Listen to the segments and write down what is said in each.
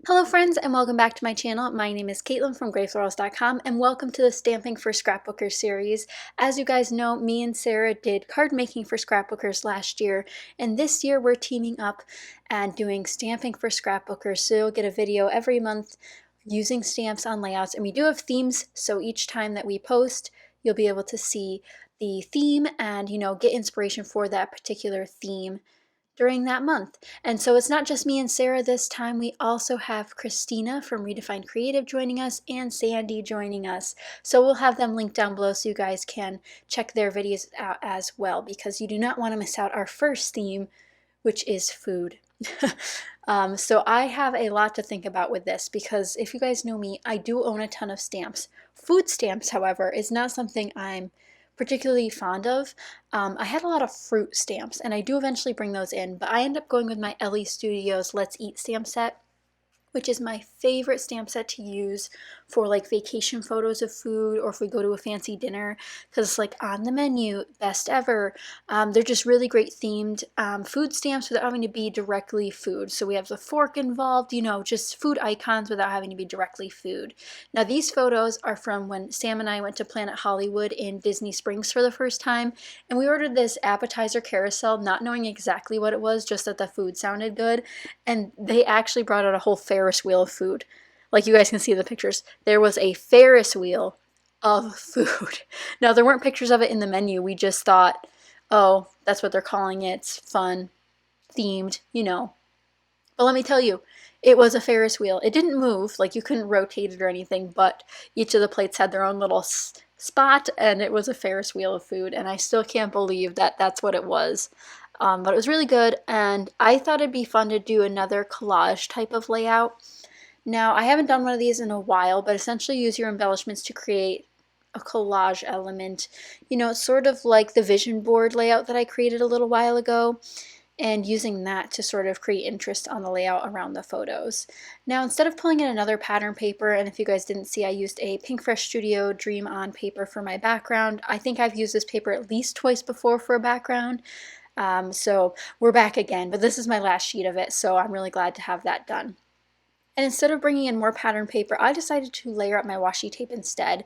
Hello friends and welcome back to my channel. My name is Caitlin from Florals.com and welcome to the Stamping for Scrapbookers series. As you guys know, me and Sarah did card making for Scrapbookers last year, and this year we're teaming up and doing Stamping for Scrapbookers, so you'll get a video every month using stamps on layouts. And we do have themes, so each time that we post you'll be able to see the theme and get inspiration for that particular theme during that month. And so it's not just me and Sarah this time. We also have Christina from Redefined Creative joining us and Sandy joining us. So we'll have them linked down below so you guys can check their videos out as well, because you do not want to miss out our first theme, which is food. So I have a lot to think about with this, because if you guys know me, I do own a ton of stamps. Food stamps, however, is not something I'm particularly fond of. I had a lot of fruit stamps, and I do eventually bring those in, but I end up going with my LE Studios Let's Eat stamp set, which is my favorite stamp set to use for like vacation photos of food, or if we go to a fancy dinner, because it's like on the menu, best ever. They're just really great themed food stamps without having to be directly food. So we have the fork involved, just food icons without having to be directly food. Now these photos are from when Sam and I went to Planet Hollywood in Disney Springs for the first time, and we ordered this appetizer carousel not knowing exactly what it was, just that the food sounded good, and they actually brought out a whole Ferris wheel of food. Like you guys can see the pictures, there was a Ferris wheel of food. Now there weren't pictures of it in the menu, we just thought, oh, that's what they're calling it, it's fun, themed, But let me tell you, it was a Ferris wheel. It didn't move, like you couldn't rotate it or anything, but each of the plates had their own little spot, and it was a Ferris wheel of food, and I still can't believe that that's what it was. But it was really good, and I thought it'd be fun to do another collage type of layout. Now, I haven't done one of these in a while, but essentially use your embellishments to create a collage element. It's sort of like the vision board layout that I created a little while ago, and using that to sort of create interest on the layout around the photos. Now, instead of pulling in another pattern paper, and if you guys didn't see, I used a Pink Fresh Studio Dream On paper for my background. I think I've used this paper at least twice before for a background. So we're back again, but this is my last sheet of it, so I'm really glad to have that done. And instead of bringing in more pattern paper, I decided to layer up my washi tape instead,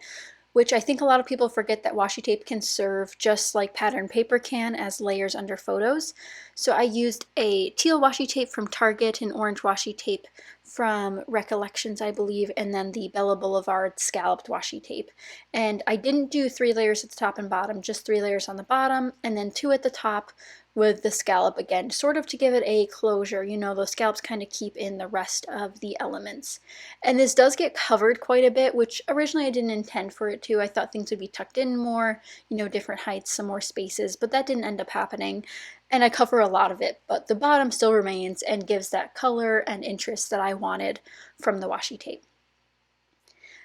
which I think a lot of people forget that washi tape can serve just like pattern paper can as layers under photos. So I used a teal washi tape from Target, an orange washi tape from Recollections, I believe, and then the Bella Boulevard scalloped washi tape. And I didn't do 3 layers at the top and bottom, just 3 layers on the bottom and then 2 at the top with the scallop again, sort of to give it a closure. Those scallops kind of keep in the rest of the elements. And this does get covered quite a bit, which originally I didn't intend for it to. I thought things would be tucked in more, different heights, some more spaces, but that didn't end up happening. And I cover a lot of it, but the bottom still remains and gives that color and interest that I wanted from the washi tape.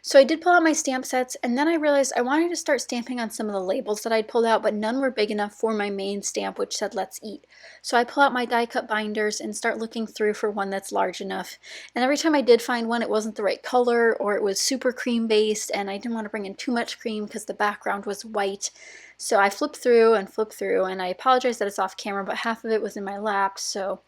So I did pull out my stamp sets, and then I realized I wanted to start stamping on some of the labels that I'd pulled out, but none were big enough for my main stamp, which said Let's Eat. So I pull out my die cut binders and start looking through for one that's large enough. And every time I did find one, it wasn't the right color, or it was super cream based, and I didn't want to bring in too much cream because the background was white. So I flipped through, and I apologize that it's off camera, but half of it was in my lap, so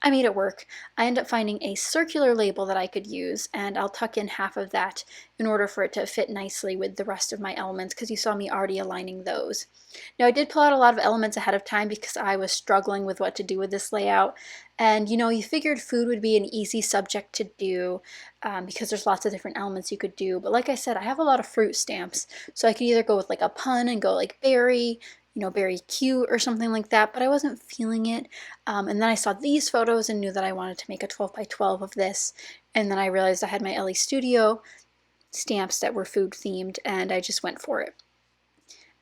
I made it work. I ended up finding a circular label that I could use, and I'll tuck in half of that in order for it to fit nicely with the rest of my elements, because you saw me already aligning those. Now I did pull out a lot of elements ahead of time because I was struggling with what to do with this layout, and you figured food would be an easy subject to do because there's lots of different elements you could do. But like I said, I have a lot of fruit stamps, so I could either go with like a pun and go like berry, very cute or something like that, but I wasn't feeling it. And then I saw these photos and knew that I wanted to make a 12 by 12 of this. And then I realized I had my LE Studio stamps that were food themed, and I just went for it.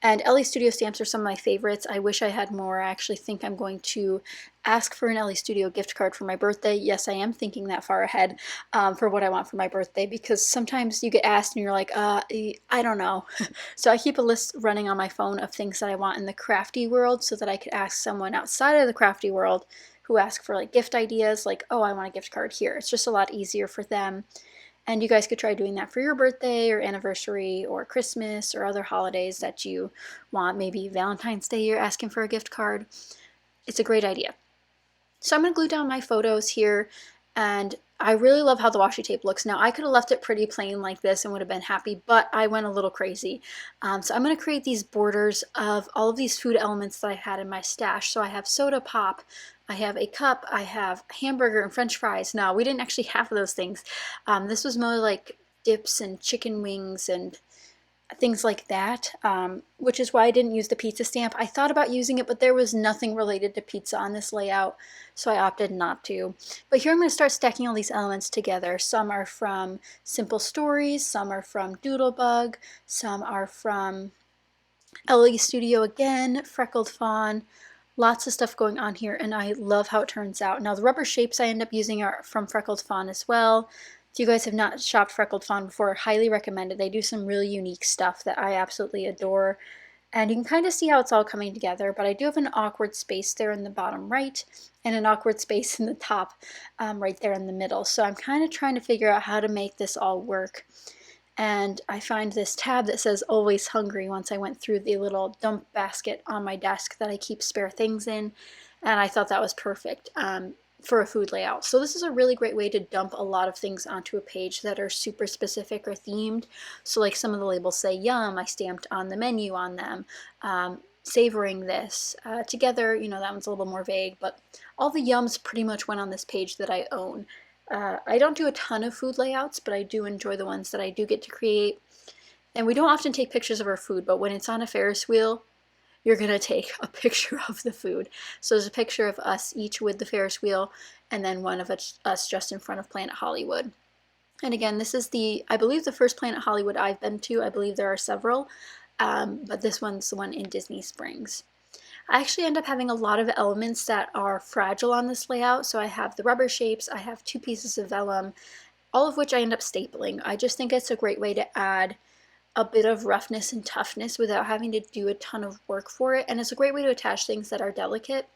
And LE Studio stamps are some of my favorites. I wish I had more. I actually think I'm going to ask for an LE Studio gift card for my birthday. Yes, I am thinking that far ahead for what I want for my birthday, because sometimes you get asked and you're like, I don't know. So I keep a list running on my phone of things that I want in the crafty world, so that I could ask someone outside of the crafty world who ask for like gift ideas, like, oh, I want a gift card here. It's just a lot easier for them. And you guys could try doing that for your birthday or anniversary or Christmas or other holidays that you want. Maybe Valentine's Day you're asking for a gift card. It's a great idea. So I'm going to glue down my photos here, and I really love how the washi tape looks. Now, I could have left it pretty plain like this and would have been happy, but I went a little crazy. So I'm going to create these borders of all of these food elements that I had in my stash. So I have soda pop, I have a cup, I have hamburger and french fries. No, we didn't actually have those things. This was more like dips and chicken wings and things like that, which is why I didn't use the pizza stamp. I thought about using it, but there was nothing related to pizza on this layout, so I opted not to. But here I'm going to start stacking all these elements together. Some are from Simple Stories, some are from Doodlebug, some are from LE Studio again, Freckled Fawn. Lots of stuff going on here, and I love how it turns out. Now, the rubber shapes I end up using are from Freckled Fawn as well. If you guys have not shopped Freckled Fawn before, highly recommend it. They do some really unique stuff that I absolutely adore. And you can kind of see how it's all coming together, but I do have an awkward space there in the bottom right and an awkward space in the top right there in the middle. So I'm kind of trying to figure out how to make this all work. And I find this tab that says always hungry once I went through the little dump basket on my desk that I keep spare things in, and I thought that was perfect for a food layout. So this is a really great way to dump a lot of things onto a page that are super specific or themed. So like some of the labels say yum, I stamped on the menu on them. Savoring this together, you know, that one's a little more vague, but all the yums pretty much went on this page that I own. I don't do a ton of food layouts, but I do enjoy the ones that I do get to create. And we don't often take pictures of our food, but when it's on a Ferris wheel, you're going to take a picture of the food. So there's a picture of us each with the Ferris wheel, and then one of us just in front of Planet Hollywood. And again, this is I believe the first Planet Hollywood I've been to. I believe there are several, but this one's the one in Disney Springs. I actually end up having a lot of elements that are fragile on this layout. So I have the rubber shapes, I have 2 pieces of vellum, all of which I end up stapling. I just think it's a great way to add a bit of roughness and toughness without having to do a ton of work for it. And it's a great way to attach things that are delicate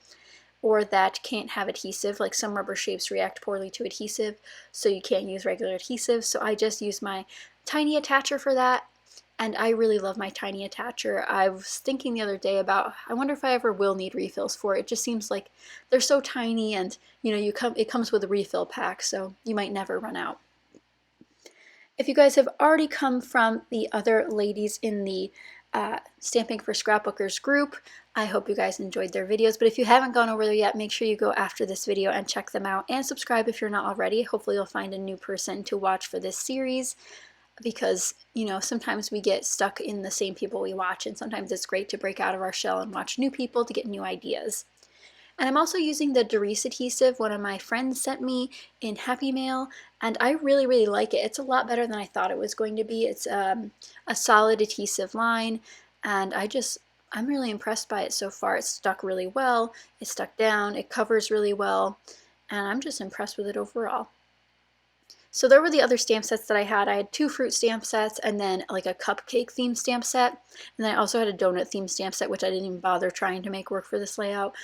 or that can't have adhesive. Like some rubber shapes react poorly to adhesive, so you can't use regular adhesive. So I just use my tiny attacher for that. And I really love my tiny attacher. I was thinking the other day about, I wonder if I ever will need refills for it. It just seems like they're so tiny, and you know, it comes with a refill pack, so you might never run out. If you guys have already come from the other ladies in the Stamping for Scrapbookers group, I hope you guys enjoyed their videos. But if you haven't gone over there yet, make sure you go after this video and check them out, and subscribe if you're not already. Hopefully you'll find a new person to watch for this series, because, you know, sometimes we get stuck in the same people we watch, and sometimes it's great to break out of our shell and watch new people to get new ideas. And I'm also using the Doris adhesive one of my friends sent me in Happy Mail, and I really, really like it. It's a lot better than I thought it was going to be. It's a solid adhesive line, and I'm really impressed by it so far. It's stuck really well, it's stuck down, it covers really well, and I'm just impressed with it overall. So there were the other stamp sets that I had. I had 2 fruit stamp sets and then like a cupcake themed stamp set. And then I also had a donut themed stamp set, which I didn't even bother trying to make work for this layout.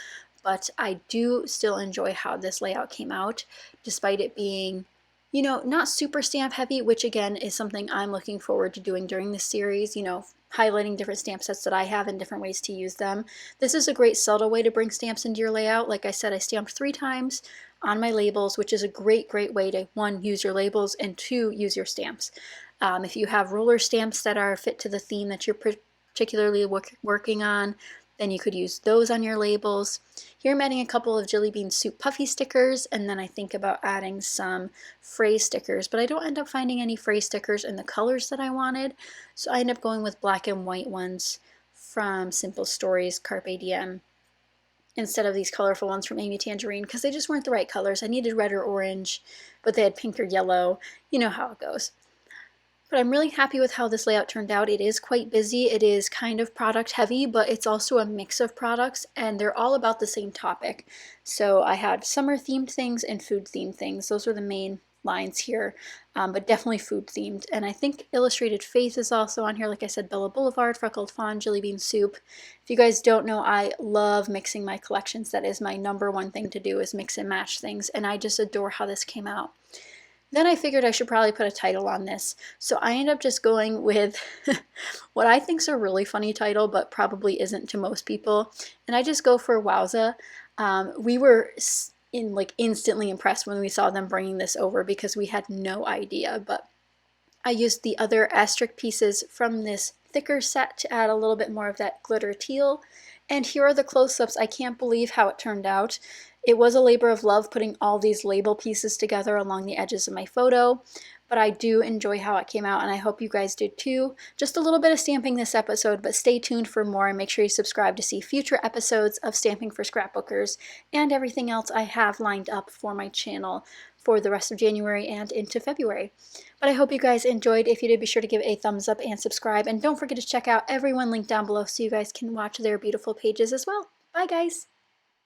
But I do still enjoy how this layout came out, despite it being, you know, not super stamp heavy, which again is something I'm looking forward to doing during this series, you know, highlighting different stamp sets that I have and different ways to use them. This is a great subtle way to bring stamps into your layout. Like I said, I stamped 3 times on my labels, which is a great way to 1, use your labels, and 2, use your stamps. If you have roller stamps that are fit to the theme that you're particularly working on, then you could use those on your labels. Here I'm adding a couple of Jelly Bean Soup Puffy stickers, and then I think about adding some phrase stickers, but I don't end up finding any phrase stickers in the colors that I wanted, so I end up going with black and white ones from Simple Stories Carpe Diem instead of these colorful ones from Amy Tangerine, because they just weren't the right colors. I needed red or orange, but they had pink or yellow. You know how it goes. But I'm really happy with how this layout turned out. It is quite busy. It is kind of product heavy, but it's also a mix of products, and they're all about the same topic. So I had summer themed things and food themed things. Those are the main lines here, but definitely food themed. And I think Illustrated Faith is also on here. Like I said, Bella Boulevard, Freckled Fawn, Jelly Bean Soup. If you guys don't know, I love mixing my collections. That is my #1 thing to do, is mix and match things, and I just adore how this came out. Then I figured I should probably put a title on this, so I ended up just going with what I think is a really funny title, but probably isn't to most people, and I just go for Wowza. We were instantly impressed when we saw them bringing this over because we had no idea. But I used the other asterisk pieces from this thicker set to add a little bit more of that glitter teal. And here are the close-ups. I can't believe how it turned out. It was a labor of love putting all these label pieces together along the edges of my photo, but I do enjoy how it came out, and I hope you guys did too. Just a little bit of stamping this episode, but stay tuned for more, and make sure you subscribe to see future episodes of Stamping for Scrapbookers and everything else I have lined up for my channel for the rest of January and into February. But I hope you guys enjoyed. If you did, be sure to give a thumbs up and subscribe, and don't forget to check out everyone linked down below so you guys can watch their beautiful pages as well. Bye guys!